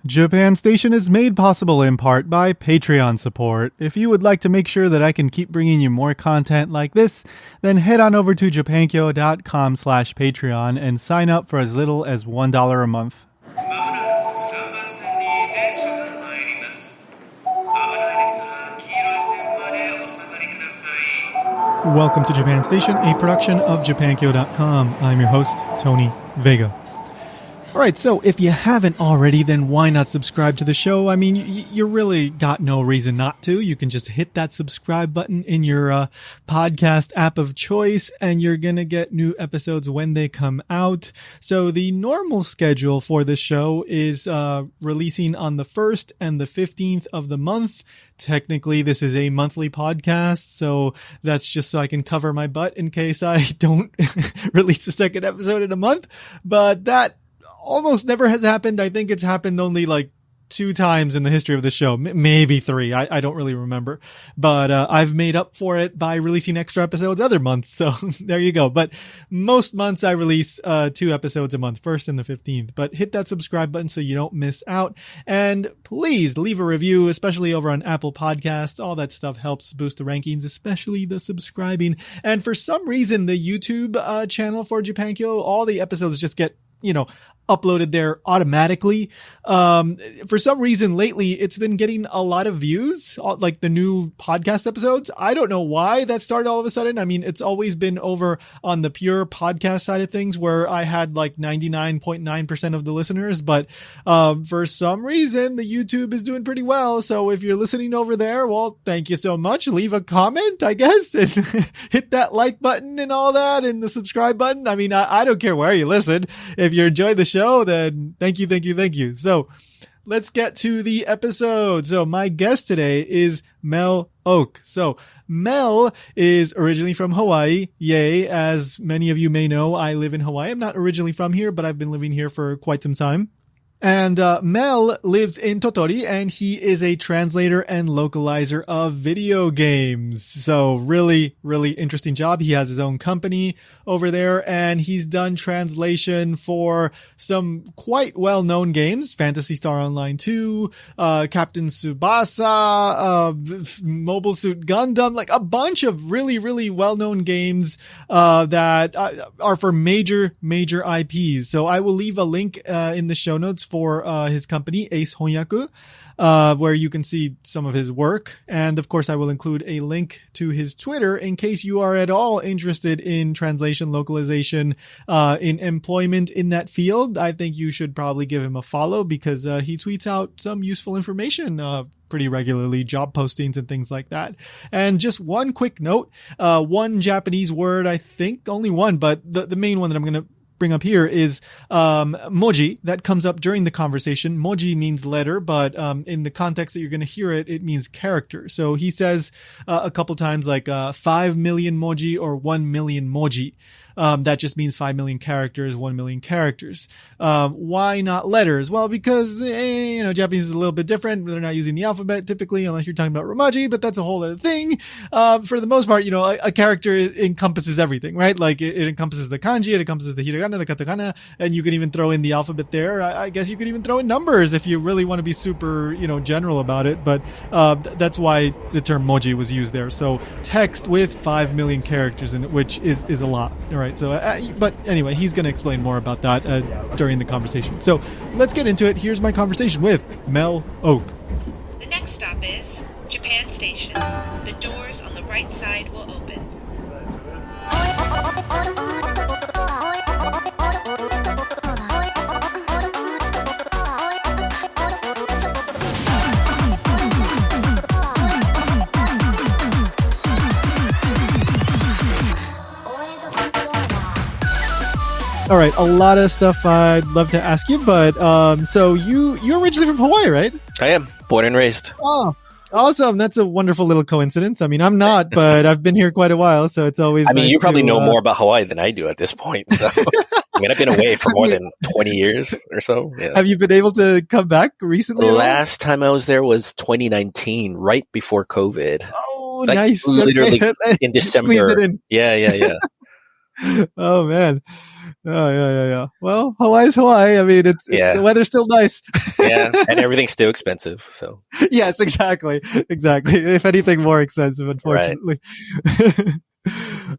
Japan Station is made possible in part by Patreon support. If you would like to make sure that I can keep bringing you more content like this, then head on over to japankyo.com/Patreon and sign up for as little as $1 a month. Welcome to Japan Station, a production of japankyo.com. I'm your host, Tony Vega. All right, so if you haven't already, then why not subscribe to the show? I mean, you really got no reason not to. You can just hit that subscribe button in your podcast app of choice, and you're going to get new episodes when they come out. So the normal schedule for the show is releasing on the 1st and the 15th of the month. Technically, this is a monthly podcast, so that's just so I can cover my butt in case I don't release the second episode in a month. But that almost never has happened. I think it's happened only like 2 times in the history of the show, maybe 3. I don't really remember, but I've made up for it by releasing extra episodes other months. So there you go. But most months I release 2 episodes a month, 1st and the 15th. But hit that subscribe button so you don't miss out. And please leave a review, especially over on Apple Podcasts. All that stuff helps boost the rankings, especially the subscribing. And for some reason, the YouTube channel for Japankyo, all the episodes just get uploaded there automatically. For some reason lately, it's been getting a lot of views, like the new podcast episodes. I don't know why that started all of a sudden. I mean, it's always been over on the pure podcast side of things where I had like 99.9% of the listeners, but for some reason, the YouTube is doing pretty well. So if you're listening over there, well, thank you so much. Leave a comment, I guess, and hit that like button and all that and the subscribe button. I mean, I don't care where you listen. If you enjoy the show, then thank you. So let's get to the episode. So my guest today is Mel Ok. So Mel is originally from Hawaii. Yay. As many of you may know, I live in Hawaii. I'm not originally from here, but I've been living here for quite some time. And Mel lives in Tottori, and he is a translator and localizer of video games. So really, really interesting job. He has his own company over there, and he's done translation for some quite well-known games, Phantasy Star Online 2, Captain Tsubasa, Mobile Suit Gundam, like a bunch of really, really well-known games that are for major IPs. So I will leave a link in the show notes for his company, Ace Honyaku, where you can see some of his work. And of course, I will include a link to his Twitter in case you are at all interested in translation, localization, in employment in that field. I think you should probably give him a follow because he tweets out some useful information pretty regularly, job postings and things like that. And just one quick note, one Japanese word, I think only one, but the main one that I'm going to bring up here is moji. That comes up during the conversation. Moji means letter, but in the context that you're going to hear it, it means character. So he says a couple times like 5 million moji or 1 million moji. That just means 5 million characters, 1 million characters. Why not letters? Well, because, Japanese is a little bit different. They're not using the alphabet typically, unless you're talking about Romaji, but that's a whole other thing. For the most part, a character encompasses everything, right? Like it encompasses the kanji, it encompasses the hiragana, the katakana, and you can even throw in the alphabet there. I guess you could even throw in numbers if you really want to be super, general about it. But, that's why the term moji was used there. So text with 5 million characters in it, which is a lot. All right. So, but anyway, he's going to explain more about that during the conversation. So let's get into it. Here's my conversation with Mel Ok. The next stop is Japan Station. The doors on the right side will open. All right, a lot of stuff I'd love to ask you, but so you're originally from Hawaii, right? I am, born and raised. Oh, awesome. That's a wonderful little coincidence. I mean, I'm not, but I've been here quite a while, so it's always nice you probably to, know more about Hawaii than I do at this point. So. I've been away for more than 20 years or so. Yeah. Have you been able to come back recently? The last time I was there was 2019, right before COVID. Oh, nice. Literally in December. It in. Yeah. Oh man. Oh yeah. Well, Hawaii's Hawaii. I mean, the Yeah, weather's still nice. yeah, and everything's still expensive. So Yes, exactly. If anything, more expensive, right, unfortunately.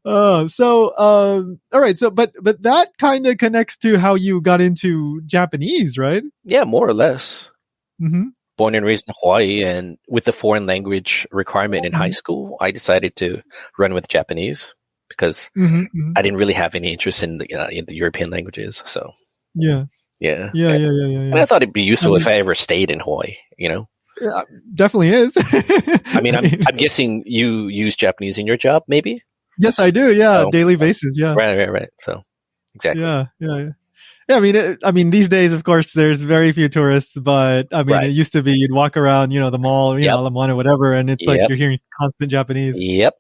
All right. So, but that kind of connects to how you got into Japanese, right? yeah, more or less. Mm-hmm. Born and raised in Hawaii, and with the foreign language requirement in high school, I decided to run with Japanese because Mm-hmm. Mm-hmm. I didn't really have any interest in the European languages. So Yeah. yeah, and Yeah. I thought it'd be I useful if mean, I ever stayed in Hawaii. You know, yeah, definitely is. I mean, I mean, I'm guessing you use Japanese in your job, maybe. yes, I do. Yeah, Oh, daily basis. Yeah. right. So exactly, Yeah. Yeah, I mean, these days, of course, there's very few tourists, but I mean, it right. used to be you'd walk around, the mall, Yep, Alamana, whatever, and it's like yep, you're hearing constant Japanese. yep.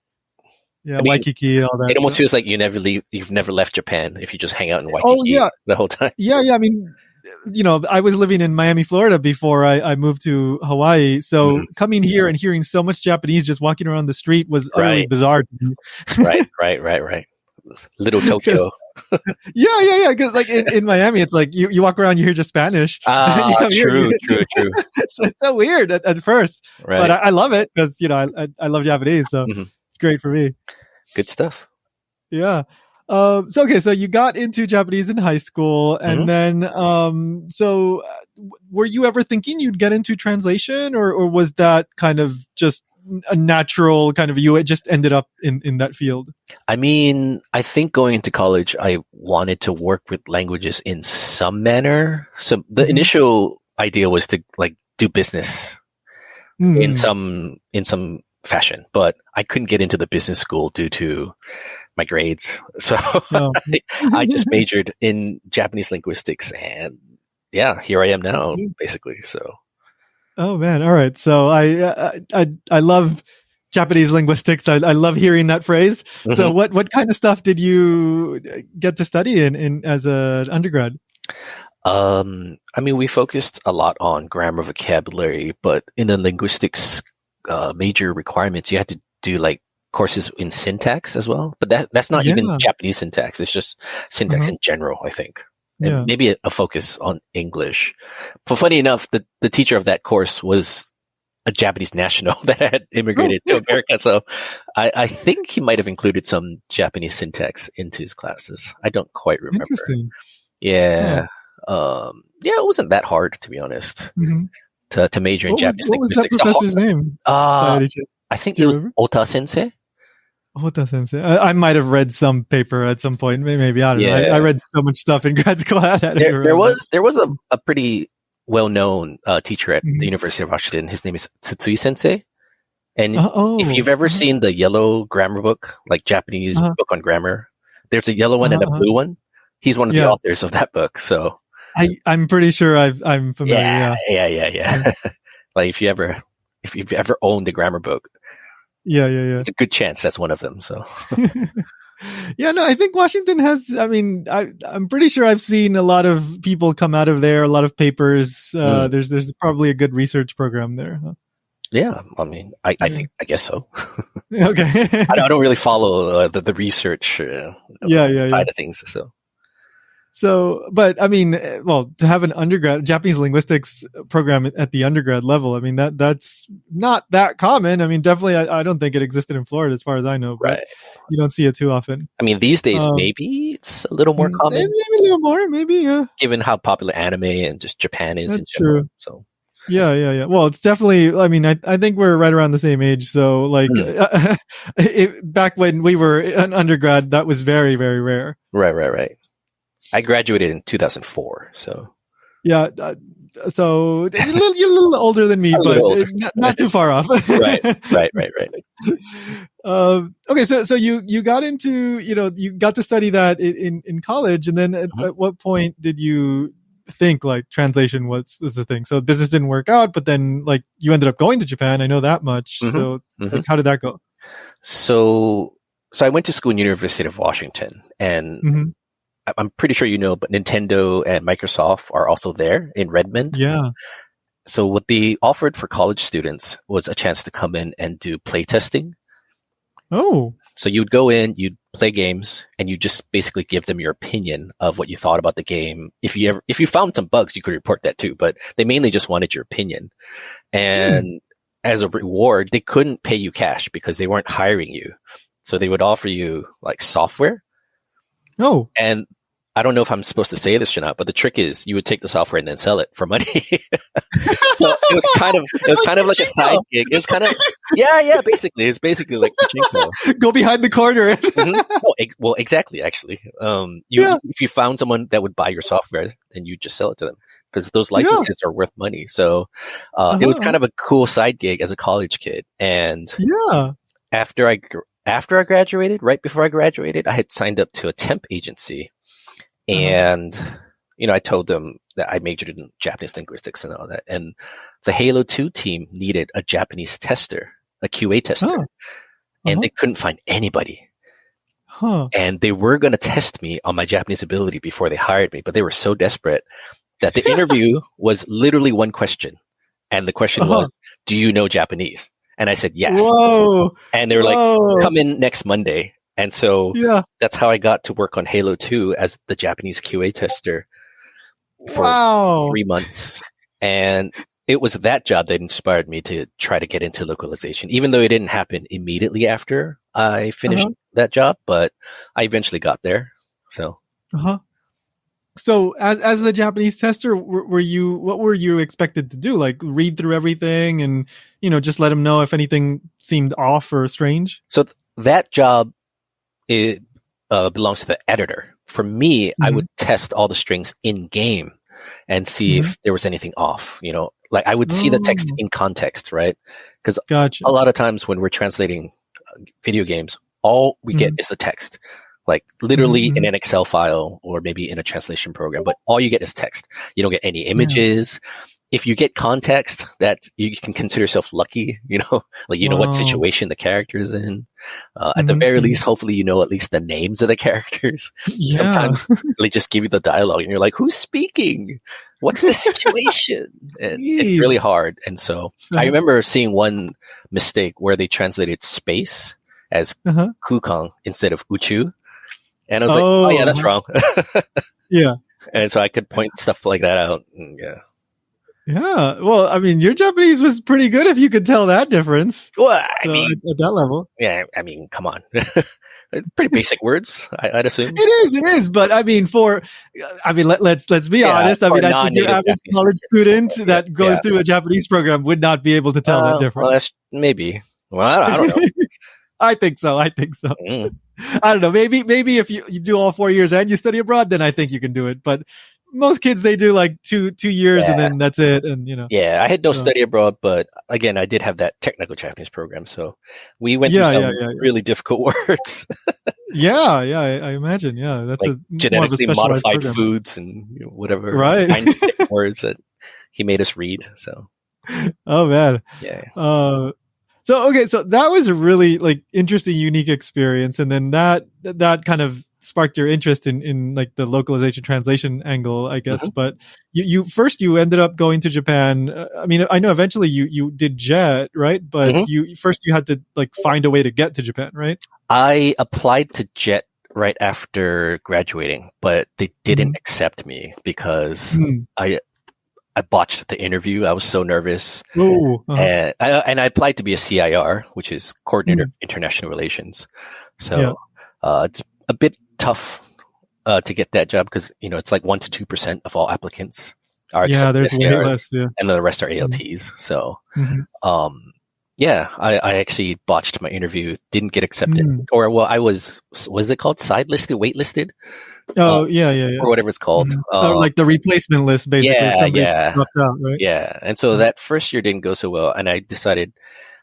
Yeah, I mean, Waikiki, all it that. almost So. feels like you've never left Japan if you just hang out in Oh Waikiki yeah, the whole time. yeah. I mean, I was living in Miami, Florida before I moved to Hawaii. So Mhm. coming here and hearing so much Japanese just walking around the street was utterly Right, bizarre to me. right. Little Because Tokyo. yeah. Because like in Miami, it's like you walk around, you hear just Spanish, and then you Ah, come here, true. it's so weird at first, but Right. I love it because I love Japanese, so Hmm. it's great for me. Good stuff. Yeah. So okay, so you got into Japanese in high school, Hmm. and then were you ever thinking you'd get into translation, or was that kind of just a natural kind of you just ended up in that field? I mean, I think going into college, I wanted to work with languages in some manner. So the Mm-hmm. initial idea was to like do business Mm-hmm. in some fashion, but I couldn't get into the business school due to my grades. So Oh. I just majored in Japanese linguistics, and yeah, here I am now, basically. So Oh man! All right, so I love Japanese linguistics. I love hearing that phrase. So mhm. what kind of stuff did you get to study in as an undergrad? I mean, we focused a lot on grammar vocabulary, but in the linguistics major requirements, you had to do like courses in syntax as well. But that's not even Yeah. Japanese syntax; it's just syntax Uh-huh. in general, I think, and Yeah. maybe a focus on English. But funny enough, the teacher of that course was a Japanese national that had Oh, immigrated to America, so I think he might have included some Japanese syntax into his classes. I don't quite remember. interesting. Huh. Yeah. Yeah, it wasn't that hard to be honest Hmm. to major in Japanese What was that linguistics. professor's name? By Uh, any chance? I think Do it you was remember? Ota Sensei. Ota sensei. I might have read some paper at some point. Maybe I don't know. I Yeah, read so much stuff in grad school. I don't there even there remember. was there was a pretty well known teacher at the Mhm. University of Washington. His name is Tsutsui Sensei, and if Oh. you've ever Uh-huh. seen the yellow grammar book, like Japanese Uh-huh. book on grammar, there's a yellow one and a Uh-huh. blue one. He's one of the Yeah. authors of that book. So I'm pretty sure I'm familiar. yeah. Like if you've ever owned a grammar book, Yeah. it's a good chance that's one of them. So Yeah, no, I think Washington has. I mean, I'm pretty sure I've seen a lot of people come out of there, a lot of papers. mm, There's probably a good research program there. Huh? yeah, I mean, Yeah. I guess so. Okay. I don't really follow the research Yeah. side of things. So So, but I mean, well, to have an Japanese linguistics program at the undergrad level, I mean that's not that common. I mean, definitely, I don't think it existed in Florida as far as I know, but right. you don't see it too often. I mean, these days Um, maybe it's a little more common maybe a little more, maybe. Yeah, given how popular anime and just Japan is in that's general. true. So Yeah. Well, it's definitely. I mean, I think we're right around the same age. So, like, mm, back when we were an undergrad, that was very, very rare. right. I graduated in 2004, so Yeah. So you're a little older than me, a but little older. not too far off. Right. Okay, so you got into you got to study that in college, and then Mhm. at what point did you think like translation was the thing? So business didn't work out, but then like you ended up going to Japan. I know that much. Mhm. So Mhm. like, how did that go? So I went to school in University of Washington, and Hmm. I'm pretty sure you know, but Nintendo and Microsoft are also there in Redmond. Yeah. So what they offered for college students was a chance to come in and do playtesting. Oh. So you'd go in, you'd play games, and you just basically give them your opinion of what you thought about the game. If you found some bugs, you could report that too. But they mainly just wanted your opinion. And as a reward, they couldn't pay you cash because they weren't hiring you. So they would offer you like software. Oh. And I don't know if I'm supposed to say this or not, but the trick is you would take the software and then sell it for money. So it was kind of like a side gig. It was kind of basically it's basically like pachinko. Go behind the corner. Well, exactly. Actually, if you found someone that would buy your software, then you just sell it to them because those licenses are worth money. So it was kind of a cool side gig as a college kid. And after I graduated, right before I graduated, I had signed up to a temp agency. And, I told them that I majored in Japanese linguistics and all that. And the Halo 2 team needed a Japanese tester, a QA tester. And they couldn't find anybody. And they were going to test me on my Japanese ability before they hired me. But they were so desperate that the interview was literally one question. And the question was, do you know Japanese? And I said, yes. Whoa. And they were like, come in next Monday. And so that's how I got to work on Halo 2 as the Japanese QA tester for 3 months. And it was that job that inspired me to try to get into localization, even though it didn't happen immediately after I finished that job, but I eventually got there. So, So as the Japanese tester, what were you expected to do? Like read through everything and, just let them know if anything seemed off or strange? So that job, it belongs to the editor. For me, I would test all the strings in game and see if there was anything off. Like I would see the text in context, right? Because a lot of times when we're translating video games, all we get is the text, like literally in an Excel file or maybe in a translation program. But all you get is text. You don't get any images. If you get context, that you can consider yourself lucky, what situation the character is in. At the very least, hopefully, at least the names of the characters. Sometimes they just give you the dialogue and you're like, who's speaking? What's the situation? And it's really hard. And so I remember seeing one mistake where they translated space as Kukang instead of Uchu. And I was like, oh yeah, that's wrong. And so I could point stuff like that out. Yeah. Well, I mean, your Japanese was pretty good if you could tell that difference. Well, I mean, at that level. Yeah, I mean, come on. Pretty basic words, I'd assume. It is. But I mean, let's be honest. I mean, I think your average college student that goes through a Japanese program would not be able to tell that difference. Well, that's maybe. Well, I don't know. I think so. I don't know. Maybe if you do all 4 years and you study abroad, then I think you can do it. But most kids, they do like two years and then that's it. And Yeah, I had no study abroad, but again, I did have that technical Japanese program. So we went through some really difficult words. I imagine. Yeah, that's like genetically modified foods and whatever kind of words that he made us read. So, oh man, So that was a really like interesting, unique experience, and then that kind of sparked your interest in like the localization translation angle, I guess. But you ended up going to Japan. I mean, I know eventually you did JET, right? But you had to like find a way to get to Japan, right? I applied to JET right after graduating, but they didn't accept me because I botched the interview. I was so nervous. And I applied to be a CIR, which is Coordinator International Relations. So it's a bit tough to get that job because, it's like 1% to 2% of all applicants are accepted. There's way less. Yeah. And then the rest are ALTs. So, I actually botched my interview, didn't get accepted. Or, well, I was it called side listed, wait listed? Or whatever it's called. Like the replacement list, basically. Somebody dropped out, right? Yeah. And so that first year didn't go so well. And I decided,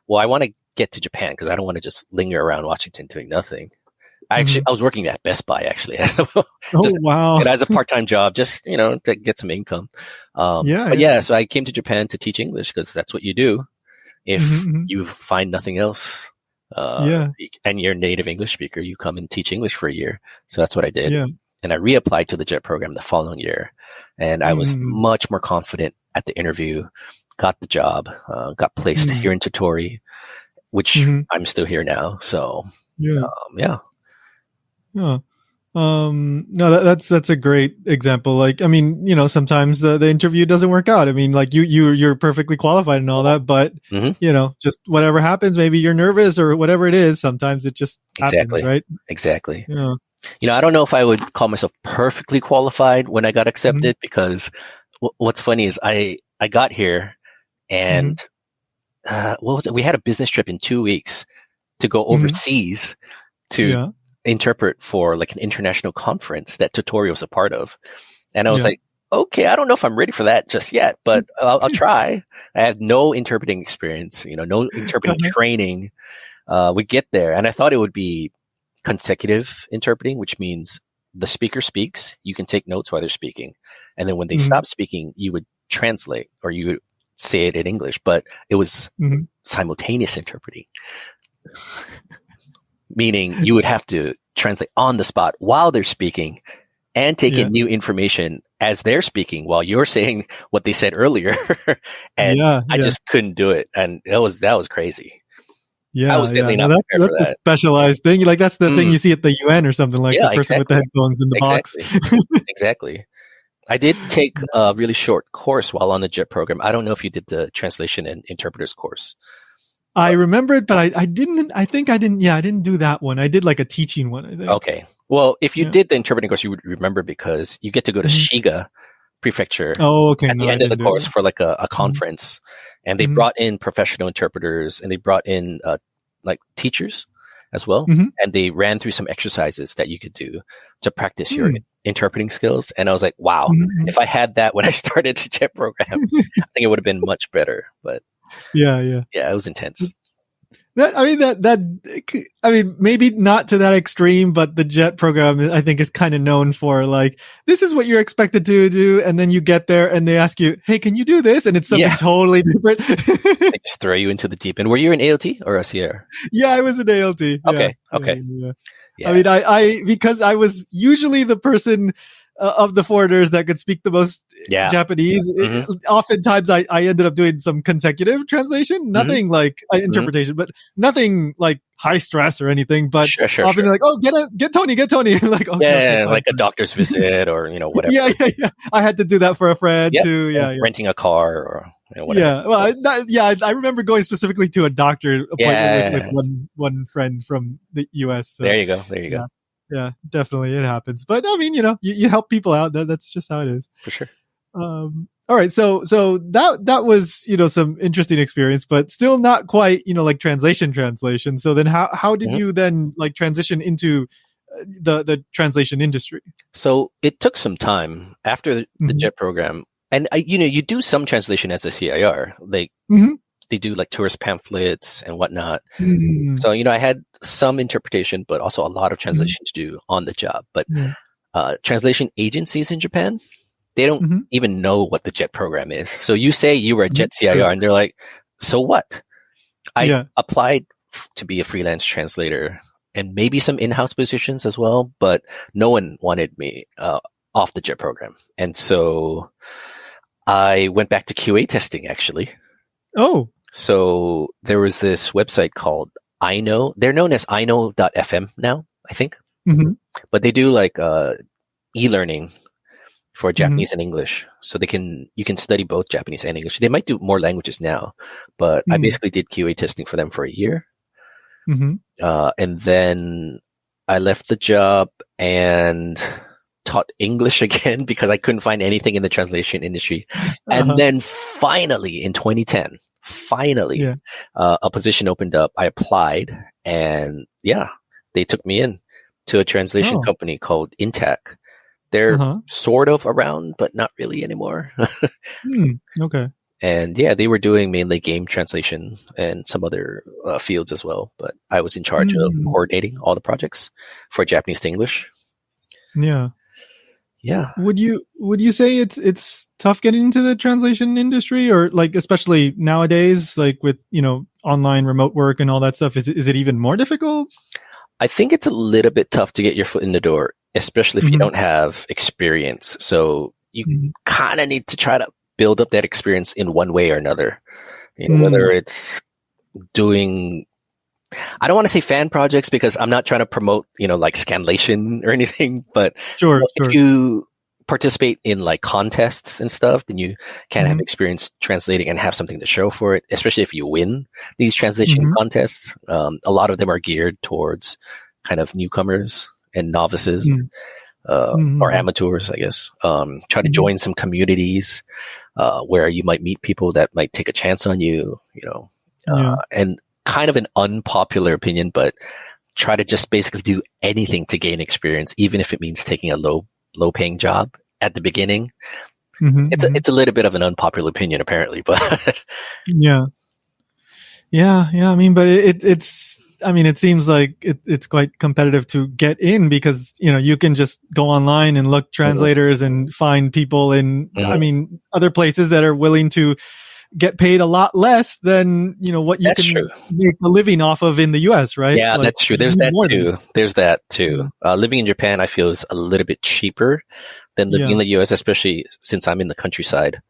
well, I want to get to Japan because I don't want to just linger around Washington doing nothing. I was working at Best Buy, actually. Wow. And as a part-time job, just, to get some income. So I came to Japan to teach English because that's what you do if you find nothing else. And you're a native English speaker, you come and teach English for a year. So that's what I did. Yeah. And I reapplied to the JET program the following year. And I was much more confident at the interview, got the job, got placed here in Tottori. which I'm still here now. So Yeah. yeah. Yeah. No, that's a great example. Like, I mean, sometimes the interview doesn't work out. I mean, like you're perfectly qualified and all that, but just whatever happens, maybe you're nervous or whatever it is. Sometimes it just happens, right? Exactly. Yeah. I don't know if I would call myself perfectly qualified when I got accepted, because what's funny is I got here and what was it? We had a business trip in 2 weeks to go overseas to interpret for like an international conference that Tottori was a part of. And I was like, okay, I don't know if I'm ready for that just yet, but I'll try. I have no interpreting experience, no interpreting training. We get there, and I thought it would be consecutive interpreting, which means the speaker speaks, you can take notes while they're speaking. And then when they stop speaking, you would translate or you would say it in English, but it was simultaneous interpreting. Meaning you would have to translate on the spot while they're speaking and take in new information as they're speaking while you're saying what they said earlier. And I just couldn't do it. And that was crazy. Yeah, I was definitely not prepared for that. That's a specialized thing. Like that's the thing you see at the UN or something, like the person with the headphones in the box. Exactly. I did take a really short course while on the JET program. I don't know if you did the translation and interpreters course. I remember it, but I didn't. I think I didn't. Yeah, I didn't do that one. I did like a teaching one, I think. Okay. Well, if you did the interpreting course, you would remember, because you get to go to Shiga Prefecture at the end of the course for like a conference. And they brought in professional interpreters, and they brought in like teachers as well. And they ran through some exercises that you could do to practice your interpreting skills. And I was like, wow, if I had that when I started the JET program, I think it would have been much better. But yeah, it was intense. Maybe not to that extreme, but the JET program, I think, is kind of known for like, this is what you're expected to do. And then you get there and they ask you, hey, can you do this? And it's something totally different. They just throw you into the deep end. Were you an ALT or a CR? Yeah, I was an ALT. Okay. Yeah. I mean, I because I was usually the person of the foreigners that could speak the most Japanese. Oftentimes I ended up doing some consecutive translation, nothing like interpretation, but nothing like high stress or anything. But often they're like, oh, get Tony. Like, okay, like a doctor's visit or, whatever. Yeah. I had to do that for a friend too. Yeah. Renting a car or whatever. Yeah. Well, I remember going specifically to a doctor appointment with one friend from the US. So, there you go. Yeah, definitely it happens. But I mean, you help people out. That's just how it is. For sure. All right. So that was, some interesting experience, but still not quite, like translation. So then how did you then like transition into the translation industry? So it took some time after the JET program. And you do some translation as a CIR, like they do like tourist pamphlets and whatnot. So, I had some interpretation, but also a lot of translation to do on the job. But translation agencies in Japan, they don't even know what the JET program is. So you say you were a JET CIR and they're like, so what? I applied to be a freelance translator and maybe some in-house positions as well, but no one wanted me off the JET program. And so I went back to QA testing, actually. Oh. So there was this website called iKnow. They're known as iKnow.fm now, I think. But they do like e-learning for Japanese and English. So you can study both Japanese and English. They might do more languages now, but I basically did QA testing for them for a year. And then I left the job and taught English again because I couldn't find anything in the translation industry. And then finally in 2010, a position opened up. I applied and they took me in to a translation company called Intac. They're sort of around, but not really anymore. Okay. And they were doing mainly game translation and some other fields as well. But I was in charge of coordinating all the projects for Japanese to English. Yeah. Yeah. Would you say it's tough getting into the translation industry, or like especially nowadays, like with online remote work and all that stuff? Is it even more difficult? I think it's a little bit tough to get your foot in the door, especially if you don't have experience. So you kind of need to try to build up that experience in one way or another. Whether it's doing I don't want to say fan projects because I'm not trying to promote, like scanlation or anything, but Sure, if sure. you participate in like contests and stuff, then you can have Mhm. experience translating and have something to show for it, especially if you win these translation Mhm. contests. A lot of them are geared towards kind of newcomers and novices, Mm. or Mhm. amateurs, I guess. Try to Mhm. join some communities, where you might meet people that might take a chance on you, Yeah. and kind of an unpopular opinion, but try to just basically do anything to gain experience, even if it means taking a low paying job at the beginning. Mhm. Mhm. It's a little bit of an unpopular opinion, apparently, but Yeah. Yeah, yeah. I mean, but it's. I mean, it seems like it's quite competitive to get in because you can just go online and look Mhm, translators and find people in. I mhm. mean, other places that are willing to get paid a lot less than what you That's true. can make a living off of in the U.S. Right? Yeah, Like that's true. you There's need that more than too. There's that too. that. Living in Japan, I feel, is a little bit cheaper than living in Yeah, the US, especially since I'm in the countryside.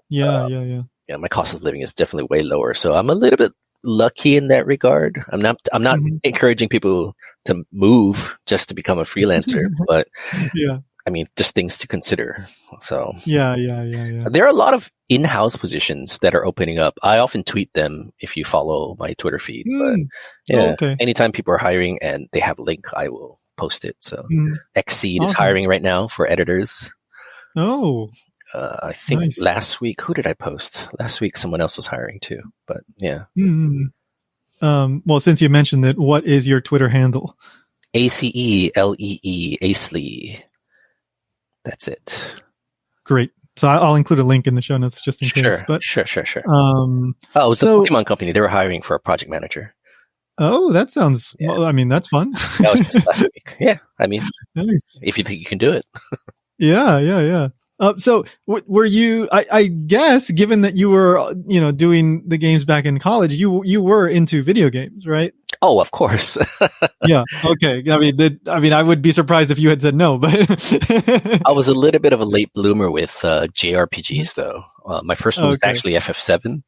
yeah, yeah, yeah. Yeah, my cost of living is definitely way lower. So I'm a little bit lucky in that regard. I'm not Mhm. encouraging people to move just to become a freelancer, but Yeah, I mean, just things to consider. So yeah, yeah, yeah, yeah. there are a lot of in-house positions that are opening up. I often tweet them if you follow my Twitter feed, but Mm. Oh, yeah, okay. anytime people are hiring and they have a link, I will post it. So Mm. Xseed is Awesome. hiring right now for editors. Oh, I think nice. last week, who did I post? Last week, someone else was hiring too. But yeah, Mm. Well, since you mentioned it, what is your Twitter handle? ACELEE, Acely. That's it. Great. So I'll include a link in the show notes just in case. Sure, But sure, sure, sure. um, Oh, it was the so Pokemon company. They were hiring for a project manager. oh, that sounds. Yeah, Well, I mean, that's fun. that was just last week. Yeah, I mean, Nice. if you think you can do it. Yeah, yeah, yeah. So were you? I guess, given that you were, doing the games back in college, you were into video games, right? Oh, of course. Yeah. Okay. I mean, I would be surprised if you had said no, but I was a little bit of a late bloomer with JRPGs, though. My first one was okay. actually FF7.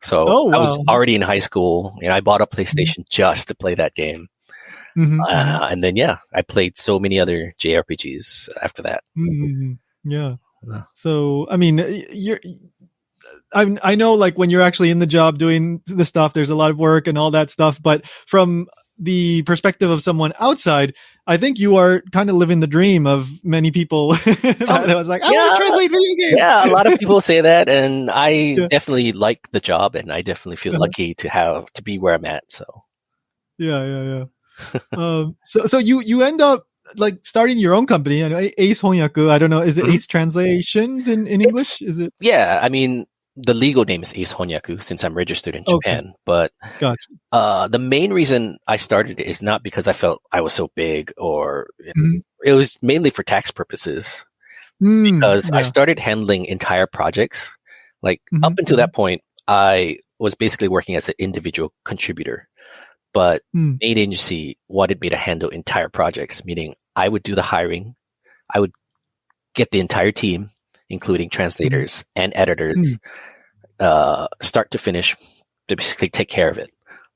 So Oh I was wow. already in high school, and I bought a PlayStation just to play that game. Mm-hmm, mm-hmm, And then, yeah, I played so many other JRPGs after that. mm-hmm. Yeah. Uh, So I mean, you're. I know, like when you're actually in the job doing the stuff, there's a lot of work and all that stuff. But from the perspective of someone outside, I think you are kind of living the dream of many people that was like, I want yeah, to translate video games. yeah, a lot of people say that, and I Yeah. definitely like the job, and I definitely feel Uh-huh. lucky to be where I'm at. So, Yeah. Yeah. Yeah. So you end up like starting your own company. I know Ace Honyaku. I don't know. Is it Mhm. Ace Translations in It's English? Is it? yeah. I mean, the legal name is Ace Honyaku since I'm registered in Okay. Japan, but Gotcha. the main reason I started it is not because I felt I was so big, or Mm-hmm. it was mainly for tax purposes. Because I Yeah. started handling entire projects. Like Mm-hmm. up until Mm-hmm. that point, I was basically working as an individual contributor, but Mm, main agency wanted me to handle entire projects, meaning I would do the hiring, I would get the entire team, including mm, translators and editors, mm. start to finish, to basically take care of the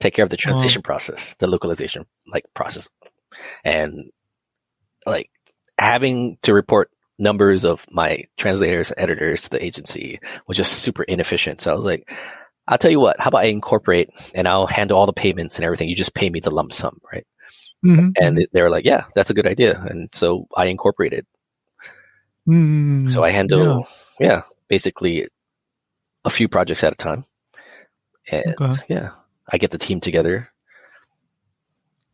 Wow. translation process, the localization like process, and like having to report numbers of my translators, editors to the agency was just super inefficient. So I was like, I'll tell you what, how about I incorporate and I'll handle all the payments and everything. You just pay me the lump sum, right? Mhm, And mhm. they were like, yeah, that's a good idea. And so I incorporated. So Mm, I yeah, handle, yeah, basically a few projects at a time. And okay. yeah, I get the team together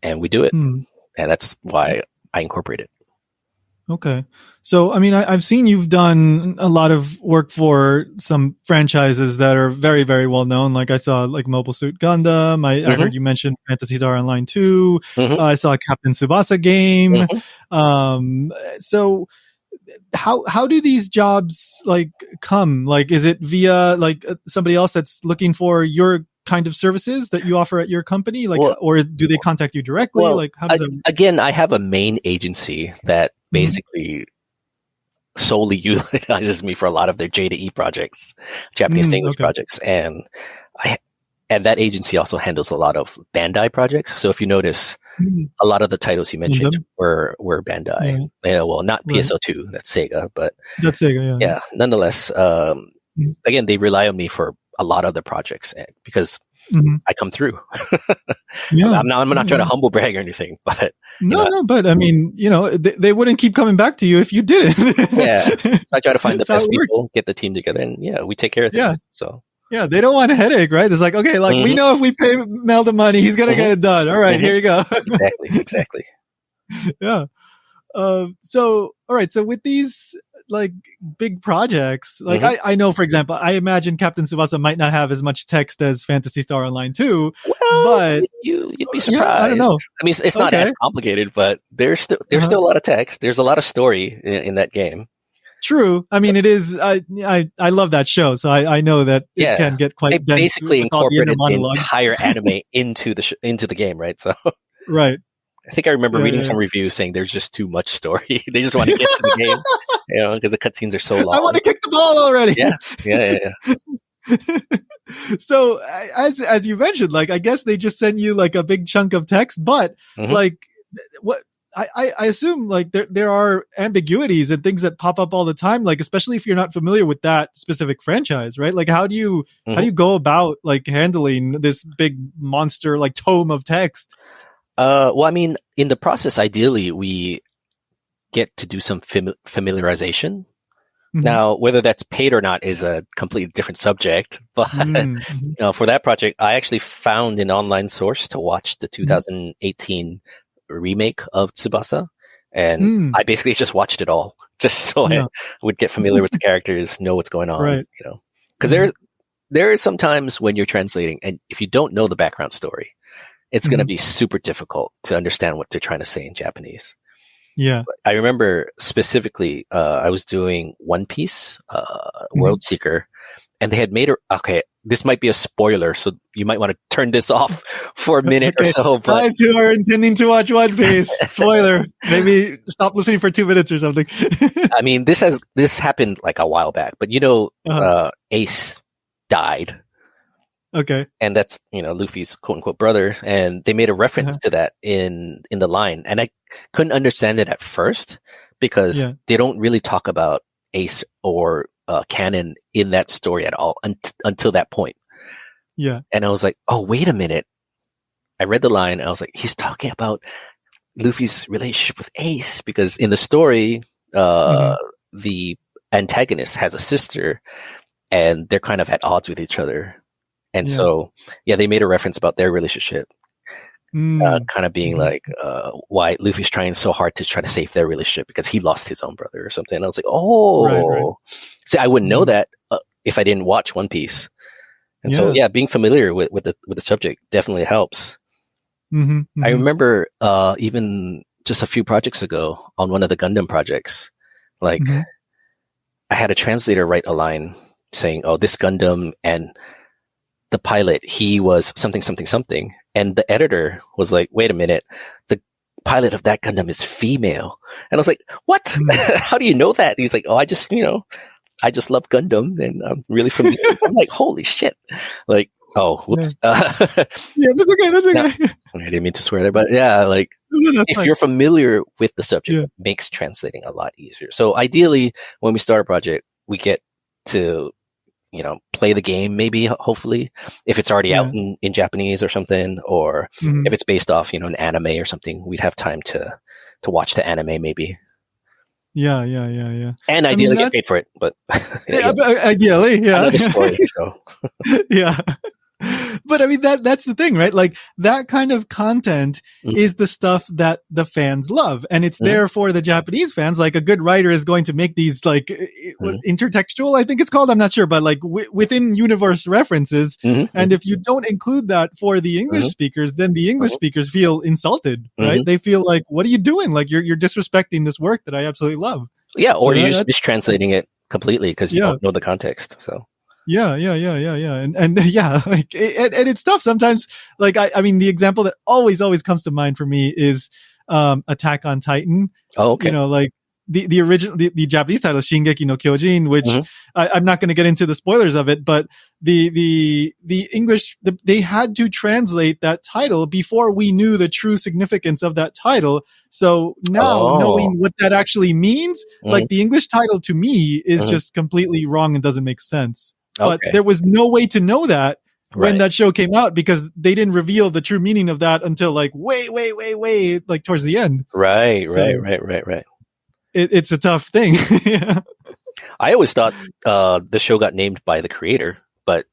and we do it. Mm, And that's why I incorporated. okay. So, I mean, I've seen you've done a lot of work for some franchises that are very, very well known. Like I saw like Mobile Suit Gundam. I Hmm. heard you mention Phantasy Star Online 2. Hmm. I saw a Captain Tsubasa game. Hmm. So how do these jobs like come? Like, is it via like somebody else that's looking for your kind of services that you offer at your company? Like, Well, or do they contact you directly? well, Like, how does that work? again, I have a main agency that Mhm. basically solely utilizes me for a lot of their J to E projects, Japanese language Okay. projects, and I and that agency also handles a lot of Bandai projects. So if you notice, a lot of the titles you mentioned were Bandai. Yeah, well, not PSO2, that's Sega, but that's Sega. Yeah. Nonetheless, again, they rely on me for a lot of the projects because I come through. I'm not trying to humble brag or anything, but no, but I mean, they wouldn't keep coming back to you if you didn't. I try to find the best people, get the team together, and we take care of things. So. Yeah, they don't want a headache, right? It's like, okay, we know if we pay Mel the money, he's gonna get it done. All right, here you go. Exactly. Yeah. So, all right. So with these big projects, I know, for example, I imagine Captain Tsubasa might not have as much text as Phantasy Star Online 2, but you'd be surprised. I don't know. I mean, it's not as complicated, but there's still a lot of text. There's a lot of story in that game. True. I mean, it is. I love that show, so I know that it can get quite. They basically incorporated the entire anime into the game, right? So right. I think I remember reading some reviews saying there's just too much story. They just want to get to the game, because the cutscenes are so long. I want to kick the ball already. Yeah. So as you mentioned, I guess they just send you a big chunk of text, but what. I assume there are ambiguities and things that pop up all the time, especially if you're not familiar with that specific franchise, right? How do you go about handling this big monster tome of text? Well, I mean, in the process, ideally, we get to do some familiarization. Now, whether that's paid or not is a completely different subject. But for that project, I actually found an online source to watch the 2018 remake of Tsubasa, and I basically just watched it all just so I would get familiar with the characters, know what's going on, right. Because there are some times when you're translating, and if you don't know the background story, it's going to be super difficult to understand what they're trying to say in Japanese. Yeah, but I remember specifically, I was doing One Piece, World Seeker, and they had made this might be a spoiler, so you might want to turn this off for a minute or so. But guys who are intending to watch One Piece, spoiler, maybe stop listening for 2 minutes or something. I mean, this happened a while back, but Ace died. Okay. And that's, Luffy's quote unquote brother. And they made a reference to that in the line. And I couldn't understand it at first because they don't really talk about Ace or canon in that story at all until that point. Yeah. And I was like, oh, wait a minute. I read the line. And I was like, he's talking about Luffy's relationship with Ace because in the story, the antagonist has a sister and they're kind of at odds with each other. And so, they made a reference about their relationship, kind of being why Luffy's trying so hard to try to save their relationship because he lost his own brother or something. And I was like, oh, right. See, I wouldn't know that if I didn't watch One Piece. And so, being familiar with the subject definitely helps. I remember even just a few projects ago on one of the Gundam projects, I had a translator write a line saying, oh, this Gundam and the pilot, he was something. And the editor was like, wait a minute, the pilot of that Gundam is female. And I was like, what? How do you know that? And he's like, oh, I just love Gundam and I'm really familiar. I'm like, holy shit. Oh, whoops. That's okay. No, I didn't mean to swear there, but if you're familiar with the subject, it makes translating a lot easier. So ideally, when we start a project, we get to play the game, maybe, hopefully, if it's already out in Japanese or something, or if it's based off, an anime or something, we'd have time to watch the anime, maybe. Yeah. And ideally get paid for it, but ideally, another story, so. Yeah. But I mean, that's the thing, right? That kind of content is the stuff that the fans love. And it's there for the Japanese fans. A good writer is going to make these intertextual, I think it's called. I'm not sure, but within universe references. And if you don't include that for the English speakers, then the English speakers feel insulted, right? They feel like, what are you doing? You're disrespecting this work that I absolutely love. Yeah. Or you're just mistranslating it completely because you don't know the context. So. Yeah. And it's tough sometimes. I mean, the example that always comes to mind for me is Attack on Titan. Oh, okay. the original the Japanese title is Shingeki no Kyojin, which I'm not going to get into the spoilers of it, but the English they had to translate that title before we knew the true significance of that title. So now knowing what that actually means, like the English title to me is just completely wrong and doesn't make sense. But there was no way to know that when that show came out, because they didn't reveal the true meaning of that until like way like towards the end. Right. It's a tough thing. Yeah. I always thought the show got named by the creator, but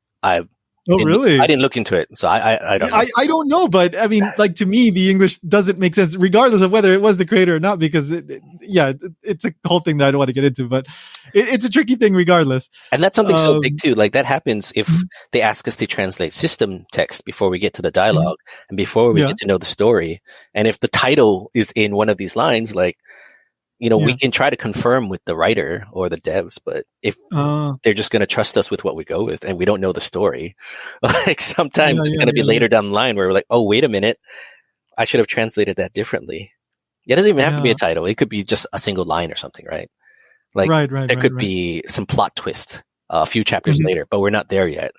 really? I didn't look into it, so I don't know. I don't know, but I mean, like, to me, the English doesn't make sense, regardless of whether it was the creator or not, because it's a whole thing that I don't want to get into, but it's a tricky thing regardless. And that's something so big too. Like, that happens if they ask us to translate system text before we get to the dialogue and before we get to know the story. And if the title is in one of these lines, like, we can try to confirm with the writer or the devs, but if they're just going to trust us with what we go with and we don't know the story, like, sometimes it's going to be later down the line where we're like, oh, wait a minute, I should have translated that differently. It doesn't even have to be a title. It could be just a single line or something, right? Like, there could be some plot twist a few chapters later, but we're not there yet.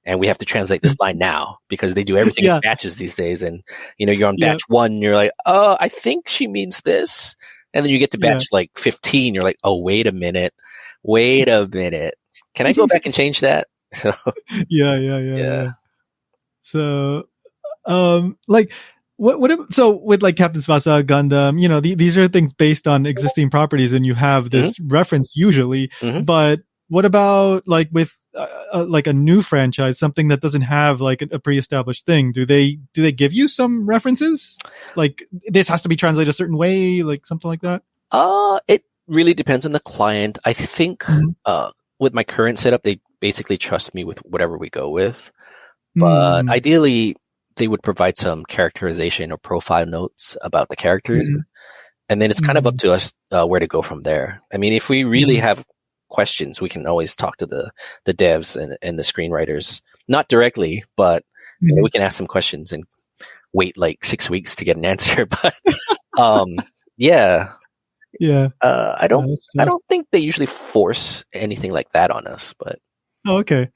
And we have to translate this line now because they do everything in batches these days. And, you're on batch 1, and you're like, oh, I think she means this. And then you get to batch like 15. You're like, oh, wait a minute. Can I go back and change that? So yeah. So, like, so with like Captain Tsubasa, Gundam, these are things based on existing properties, and you have this reference usually. But what about like with like a new franchise, something that doesn't have like a pre-established thing? Do they give you some references? Like, this has to be translated a certain way, like something like that? It really depends on the client. I think with my current setup, they basically trust me with whatever we go with. But ideally, they would provide some characterization or profile notes about the characters. And then it's kind of up to us where to go from there. I mean, if we really have questions, we can always talk to the devs and the screenwriters, not directly, but we can ask some questions and wait like 6 weeks to get an answer. But I don't think they usually force anything like that on us. But okay.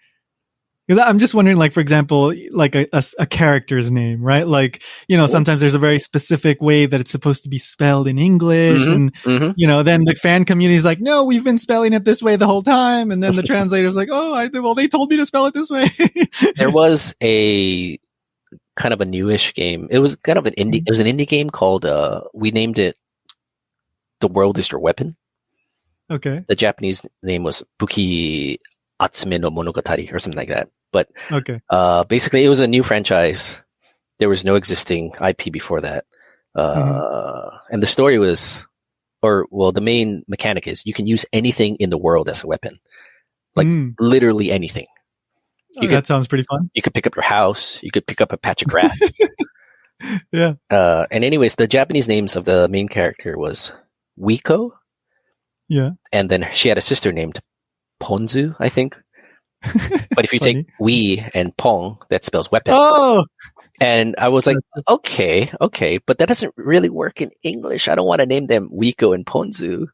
Because I'm just wondering, like, for example, like a character's name, right? Like, sometimes there's a very specific way that it's supposed to be spelled in English. And, then the fan community is like, no, we've been spelling it this way the whole time. And then the translator's like, oh, they told me to spell it this way. There was a kind of a newish game. It was kind of an indie. It was an indie game called, we named it The World Is Your Weapon. Okay. The Japanese name was Buki Atsume no Monogatari or something like that. But basically, it was a new franchise. There was no existing IP before that. And the story was, the main mechanic is you can use anything in the world as a weapon. Like, literally anything. That sounds pretty fun. You could pick up your house. You could pick up a patch of grass. Yeah. And anyways, the Japanese names of the main character was Wiko. Yeah. And then she had a sister named Ponzu, I think. But if you take "we" and "pong," that spells weapon. Oh! And I was like, okay, but that doesn't really work in English. I don't want to name them Wiko and Ponzu.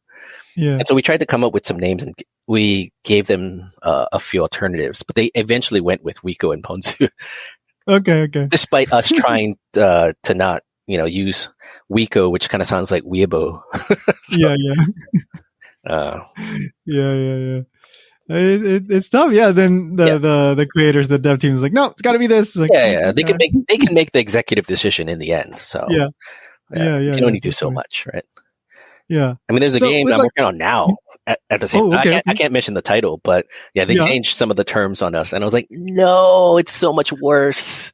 Yeah. And so we tried to come up with some names, and we gave them a few alternatives, but they eventually went with Wiko and Ponzu. Okay. Despite us trying to not, use Wiko, which kind of sounds like Weibo. Yeah. Yeah. It's tough. Yeah. Then the creators, the dev team is like, no, it's got to be this. Like, They can make the executive decision in the end. So you can only do so much, right? Yeah. I mean, there's a game I'm working on now at the same time. I can't mention the title, but they changed some of the terms on us. And I was like, no, it's so much worse.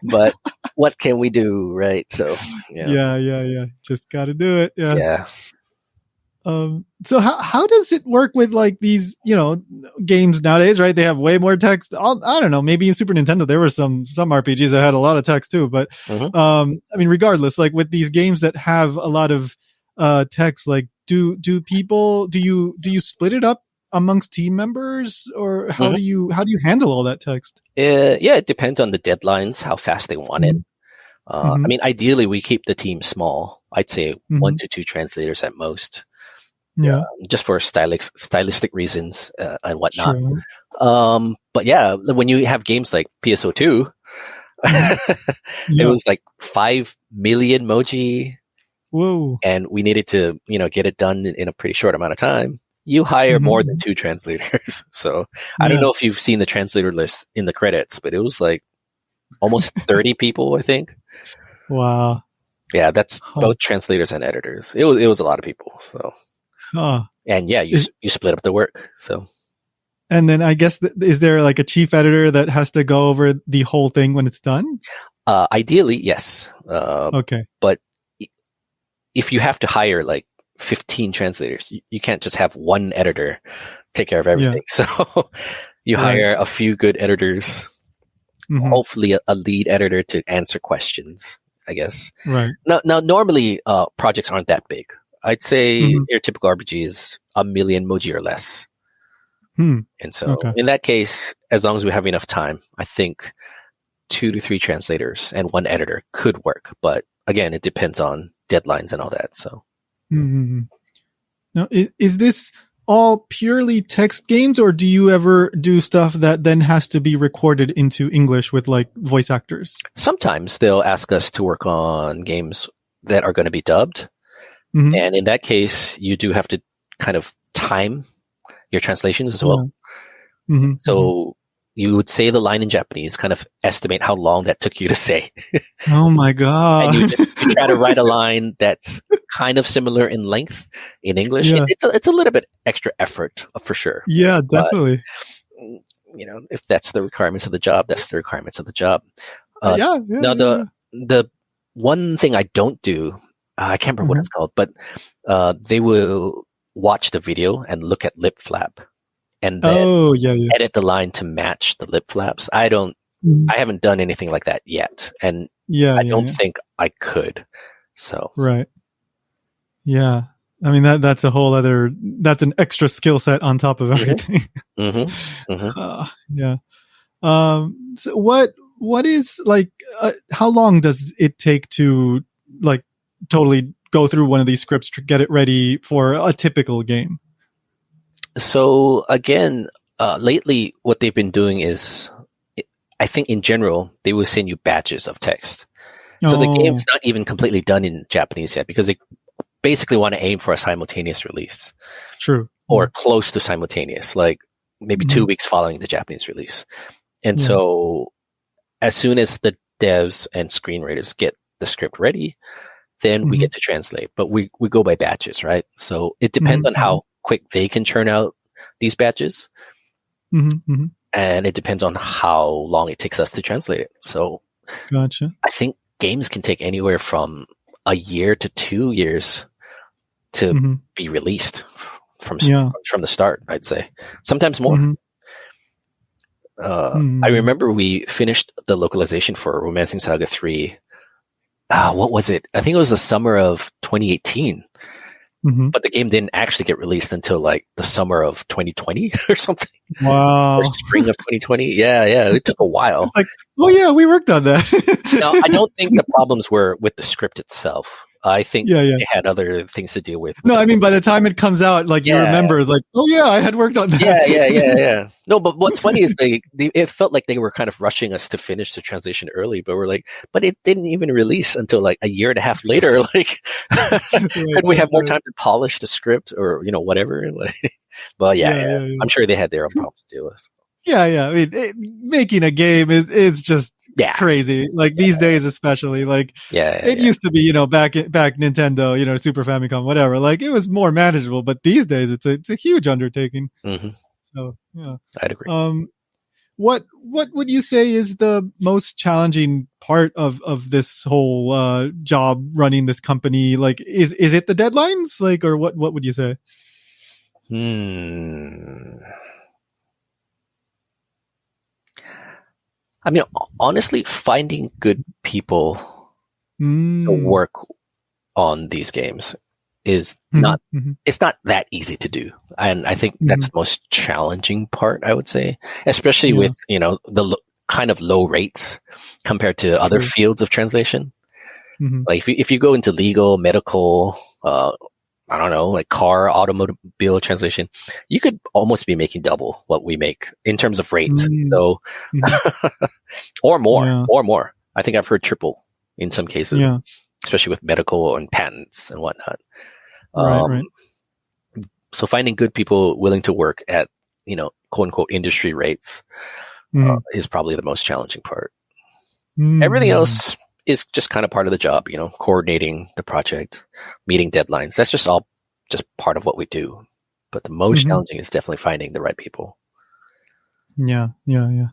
But what can we do, right? So, yeah. Just got to do it. Yeah. So how does it work with like these, games nowadays, right? They have way more text. I don't know. Maybe in Super Nintendo, there were some RPGs that had a lot of text too, but, I mean, regardless, like with these games that have a lot of, text, like do you split it up amongst team members, or how do you handle all that text? It depends on the deadlines, how fast they want it. I mean, ideally we keep the team small. I'd say 1 to 2 translators at most. Yeah. just for stylistic reasons and whatnot. Sure. But yeah, when you have games like PSO2, it Yeah. was like 5 million emoji, Whoa. and we needed to, get it done in a pretty short amount of time. You hire more than 2 translators. So I don't Yeah. know if you've seen the translator list in the credits, but it was like almost 30 people, I think. Wow. Yeah, that's Huh. both translators and editors. It was a lot of people. So, Huh. and yeah, you split up the work. So, And then I guess, is there like a chief editor that has to go over the whole thing when it's done? ideally, yes. Okay. But if you have to hire like 15 translators, you can't just have one editor take care of everything. So you hire a few good editors, hopefully a lead editor to answer questions, I guess. Right. Now normally projects aren't that big. I'd say your typical RPG is 1 million emoji or less. And so in that case, as long as we have enough time, I think 2 to 3 translators and 1 editor could work. But again, it depends on deadlines and all that. So now, is this all purely text games, or do you ever do stuff that then has to be recorded into English with like voice actors? Sometimes they'll ask us to work on games that are going to be dubbed. And in that case, you do have to kind of time your translations as well. So you would say the line in Japanese, kind of estimate how long that took you to say. Oh my God. And you try to write a line that's kind of similar in length in English. Yeah. It's a little bit extra effort for sure. Yeah, definitely. But, if that's the requirements of the job, that's the requirements of the job. The one thing I don't do, I can't remember what it's called, but they will watch the video and look at lip flap and then edit the line to match the lip flaps. I haven't done anything like that yet. And I don't think I could. So. Right. Yeah. I mean, that's a whole other, that's an extra skill set on top of everything. Yeah. So what is like, how long does it take to like totally go through one of these scripts to get it ready for a typical game? So again, lately what they've been doing is, I think in general, they will send you batches of text. So the game's not even completely done in Japanese yet because they basically want to aim for a simultaneous release. True. Or close to simultaneous, like maybe 2 weeks following the Japanese release. And so as soon as the devs and screenwriters get the script ready, then we get to translate. But we go by batches, right? So it depends on how quick they can churn out these batches. And it depends on how long it takes us to translate it. So gotcha. I think games can take anywhere from a year to 2 years to be released from the start, I'd say. Sometimes more. I remember we finished the localization for Romancing Saga 3. What was it? I think it was the summer of 2018. But the game didn't actually get released until like the summer of 2020 or something. Wow. Or spring of 2020. Yeah. It took a while. It's like, oh yeah, we worked on that. No, I don't think the problems were with the script itself. I think they had other things to deal with. No, I mean, by the time it comes out, like you remember, it's like, oh yeah, I had worked on that. Yeah. No, but what's funny is it felt like they were kind of rushing us to finish the translation early, but we're like, but it didn't even release until like a year and a half later. Like, could we have more time to polish the script or, whatever? But I'm sure they had their own problems to deal with. Yeah. I mean, making a game is just crazy. Like these days, especially. Like it used to be, back Nintendo, Super Famicom, whatever. Like it was more manageable, but these days it's a huge undertaking. So yeah, I'd agree. What would you say is the most challenging part of this whole job running this company? Like, is it the deadlines? Like, or what would you say? I mean, honestly, finding good people to work on these games is not, it's not that easy to do. And I think that's the most challenging part, I would say, especially with, the kind of low rates compared to other fields of translation. Like if you go into legal, medical, I don't know, like car, automobile translation, you could almost be making double what we make in terms of rate. Mm. So, Mhm. or more, Yeah. or more. I think I've heard triple in some cases, Yeah. especially with medical and patents and whatnot. Right. Um, Right. so finding good people willing to work at, quote unquote industry rates Mm. is probably the most challenging part. Everything Mm. else is just kind of part of the job, coordinating the project, meeting deadlines. That's just all just part of what we do. But the most Mhm. challenging is definitely finding the right people. Yeah. Yeah. Yeah.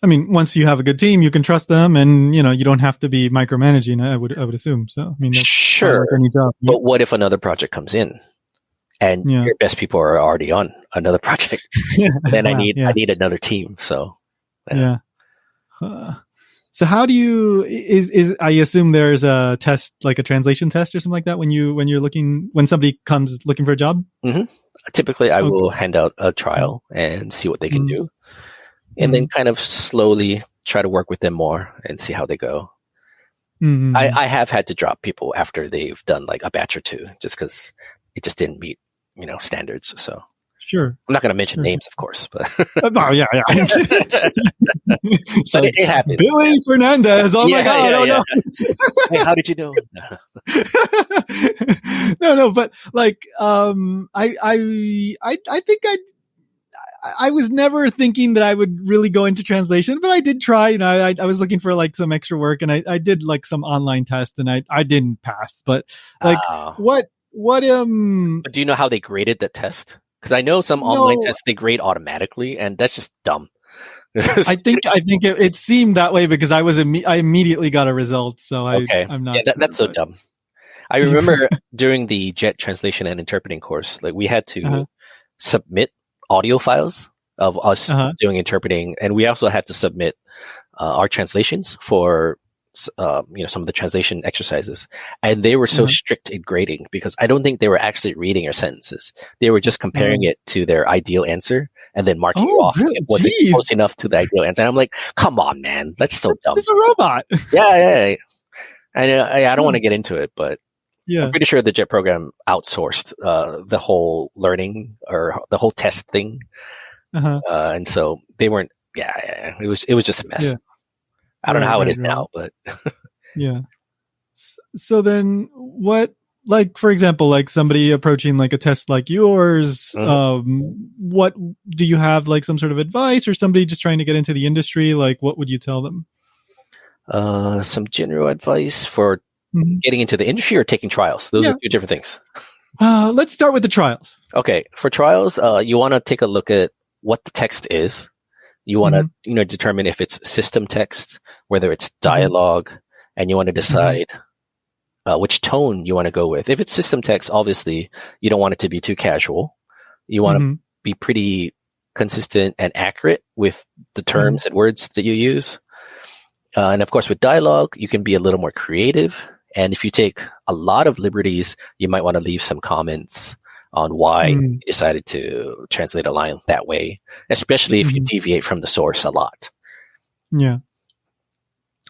I mean, once you have a good team, you can trust them, and you don't have to be micromanaging. I would assume so. I mean, that's probably Sure. like any job. Right? But what if another project comes in and Yeah. your best people are already on another project? Then I Wow. need Yeah. I need another team. So Yeah. Uh, so how do you is I assume there's a test, like a translation test or something like that, when somebody comes looking for a job? hmm Typically I Okay. will hand out a trial and see what they can do, and then Mm-hmm. kind of slowly try to work with them more and see how they go. Mm-hmm. I have had to drop people after they've done like a batch or two just because it just didn't meet, standards. So Sure. I'm not going to mention Sure. names, of course, but Oh yeah, yeah. It's but like it happens. Billy Fernandez. Oh my God! Yeah, Oh yeah. no! Hey, how did you know? No, but like, I think I was never thinking that I would really go into translation, but I did try. I was looking for like some extra work, and I did like some online test, and I didn't pass. But like, Uh, what but do you know how they graded that test? Because I know some online no, tests they grade automatically, and that's just dumb. I think it seemed that way because I immediately got a result, so Okay, I'm yeah, not sure, that's so but dumb. I remember during the JET translation and interpreting course, like we had to uh-huh, submit audio files of us uh-huh, doing interpreting, and we also had to submit our translations for some of the translation exercises, and they were so uh-huh. strict in grading because I don't think they were actually reading our sentences. They were just comparing Oh, it to their ideal answer and then marking oh, off really? if was it close Jeez, enough to the ideal answer. And I'm like, come on, man, that's so dumb. it's a robot. Yeah, yeah, yeah. I don't want Oh, to get into it, but I'm yeah, pretty sure the JET program outsourced the whole learning or the whole test thing, uh-huh, and so they weren't. Yeah, yeah, it was just a mess. yeah, I don't know right, how it right, is right, now, but yeah. So then what, like, for example, like somebody approaching like a test like yours, Mhm. what do you have, like some sort of advice, or somebody just trying to get into the industry, like what would you tell them? Some general advice for Mhm. getting into the industry or taking trials. Those are Yeah. two different things. Let's start with the trials. Okay, for trials, you want to take a look at what the text is. You want to, Mhm. determine if it's system text, whether it's Mhm. dialogue, and you want to Mhm. decide which tone you want to go with. If it's system text, obviously, you don't want it to be too casual. You want to Mhm. be pretty consistent and accurate with the Mhm. terms and words that you use. And of course, with dialogue, you can be a little more creative. And if you take a lot of liberties, you might want to leave some comments on why you Mhm. decided to translate a line that way, especially if you Mhm. deviate from the source a lot. Yeah.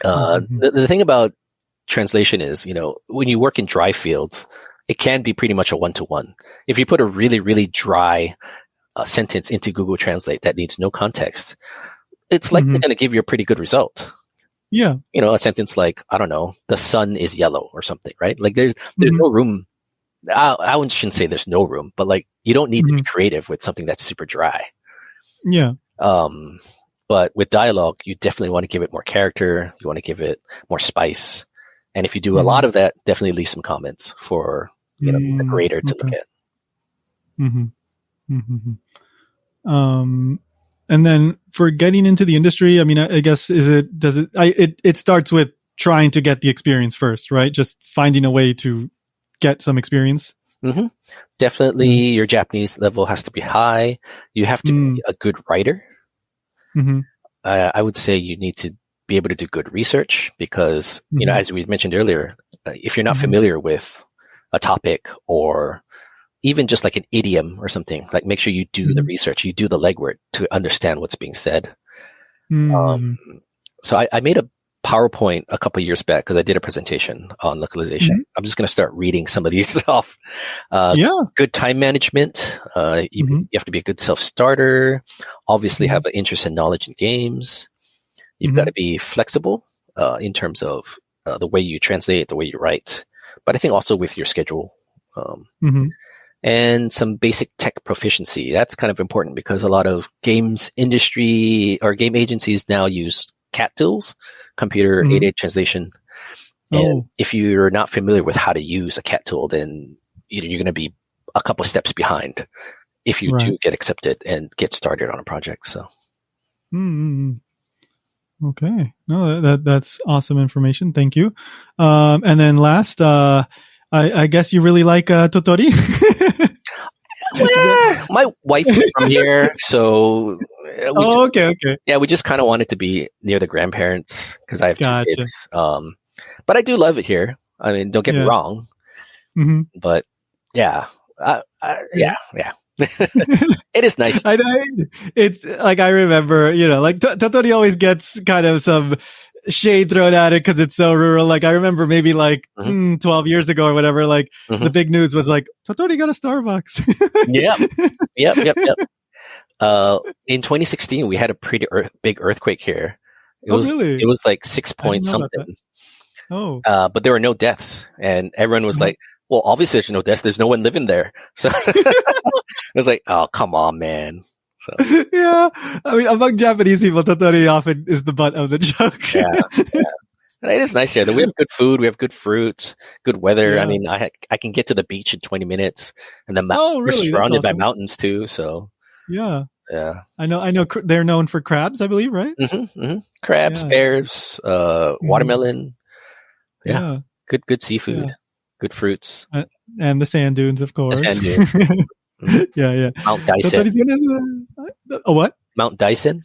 Mhm. The thing about translation is, when you work in dry fields, it can be pretty much a one-to-one. If you put a really, really dry sentence into Google Translate that needs no context, it's likely Mhm. going to give you a pretty good result. Yeah. A sentence like, I don't know, the sun is yellow or something, right? Like there's Mhm. no room. I shouldn't say there's no room, but like you don't need to be Mhm. creative with something that's super dry. Yeah. Um, but with dialogue, you definitely want to give it more character. You want to give it more spice. And if you do a lot Mhm. of that, definitely leave some comments for, the Mm, creator to okay. look at. Mhm. Mhm. Um, and then for getting into the industry, I mean, I guess it starts with trying to get the experience first, right? Just finding a way to get some experience. hmm Definitely Yeah. your Japanese level has to be high. You have to Mm. be a good writer. Mm-hmm. I would say you need to be able to do good research because, Mm-hmm. as we mentioned earlier, if you're not Mm-hmm. familiar with a topic or even just like an idiom or something, like make sure you do the Mm-hmm. research, you do the legwork to understand what's being said. Mm-hmm. Um, so I made a PowerPoint a couple of years back because I did a presentation on localization. I'm just going to start reading some of these off. Good time management. You have to be a good self-starter. Obviously have an interest in knowledge and games. You've got to be flexible in terms of the way you translate, the way you write. But I think also with your schedule. And some basic tech proficiency. That's kind of important because a lot of games industry or game agencies now use CAT tools, computer aided translation. And if you're not familiar with how to use a CAT tool, then you're going to be a couple steps behind if you do get accepted and get started on a project. So, okay, no, that's awesome information. Thank you. And then last, I guess you really like Tottori. My wife is from here, so okay. Yeah, we just kind of wanted to be near the grandparents because I have two kids. But I do love it here. I mean, don't get me wrong. But yeah. It is nice. It's like, I remember, like Tottori always gets kind of some shade thrown at it because it's so rural. Like I remember maybe like 12 years ago or whatever, like the big news was like Tottori got a Starbucks. Yep. In 2016 we had a pretty big earthquake here. Really? It was like 6 point something. But there were no deaths, and everyone was like, well, obviously there's no deaths, there's no one living there. So I was like, oh, come on, man. So yeah, I mean, among Japanese people, Tottori often is the butt of the joke. Yeah. It is nice here. We have good food, we have good fruit, good weather. I mean, I can get to the beach in 20 minutes, and then we're surrounded by mountains too. So yeah. I know. They're known for crabs, I believe, right? Crabs, bears, watermelon. Yeah. Good seafood, good fruits, and the sand dunes, of course. The sand dunes. Yeah. Mount Dyson. What? Mount Dyson.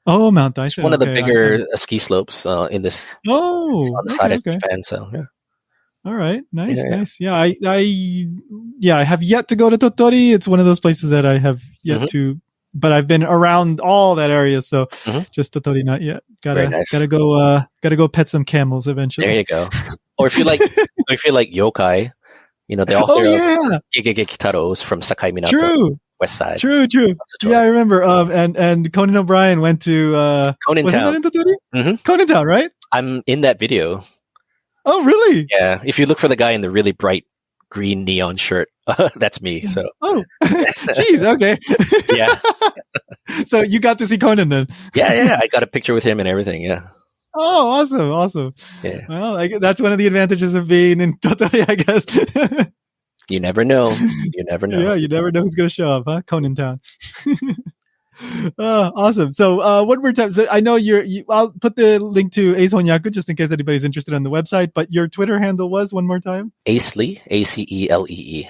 Oh, Mount Dyson. It's one of the bigger ski slopes on the side of Japan. So yeah. All right, nice. Yeah, I have yet to go to Tottori. It's one of those places that I have yet to, but I've been around all that area, so just Tottori not yet. Gotta go pet some camels eventually. There you go. Or if you like yokai, they all Gigegekitaros from Sakai Minato, West Side. True. Yeah, I remember. And Conan O'Brien went to Conan wasn't Town. that in Tottori? Conan Town, right? I'm in that video. Oh, really? Yeah. If you look for the guy in the really bright green neon shirt, that's me. So. Oh, jeez. Okay. Yeah. So you got to see Conan then? Yeah. I got a picture with him and everything. Yeah. Oh, awesome. Yeah. Well, that's one of the advantages of being in Tottori, I guess. You never know. Yeah, you never know who's going to show up, huh? Conan Town. Awesome. So one more time. So I know I'll put the link to Ace Honyaku just in case anybody's interested on the website, but your Twitter handle was one more time? Acelee, ACELEE.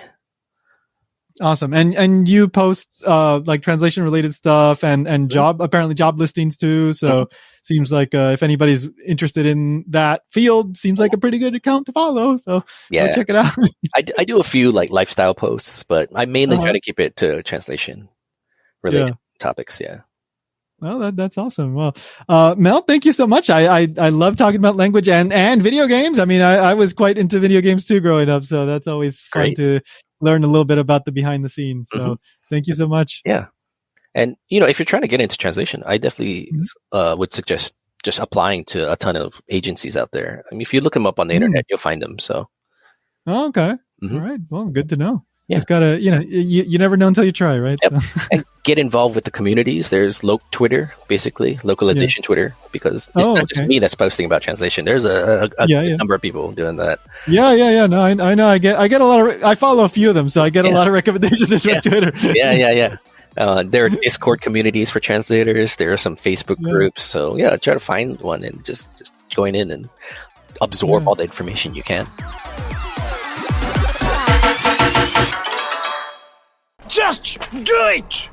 Awesome. And you post like translation related stuff and job listings too. So seems like if anybody's interested in that field, seems like a pretty good account to follow. So go check it out. I do a few like lifestyle posts, but I mainly try to keep it to translation related topics. Yeah. Well, that's awesome. Well, Mel, thank you so much. I love talking about language and video games. I mean, I was quite into video games too growing up, so that's always fun to learn a little bit about the behind the scenes. So thank you so much. Yeah. And, if you're trying to get into translation, I definitely would suggest just applying to a ton of agencies out there. I mean, if you look them up on the internet, you'll find them. So. Oh, okay. All right. Well, good to know. Yeah. Just gotta, you never know until you try, right? Yep. So. And get involved with the communities. There's Twitter, basically, localization Twitter, because it's not just me that's posting about translation. There's a number of people doing that. Yeah. No, I know. I get a lot of. I follow a few of them, so I get a lot of recommendations through Twitter. Yeah. There are Discord communities for translators. There are some Facebook groups. So try to find one and just join in and absorb all the information you can. Just do it!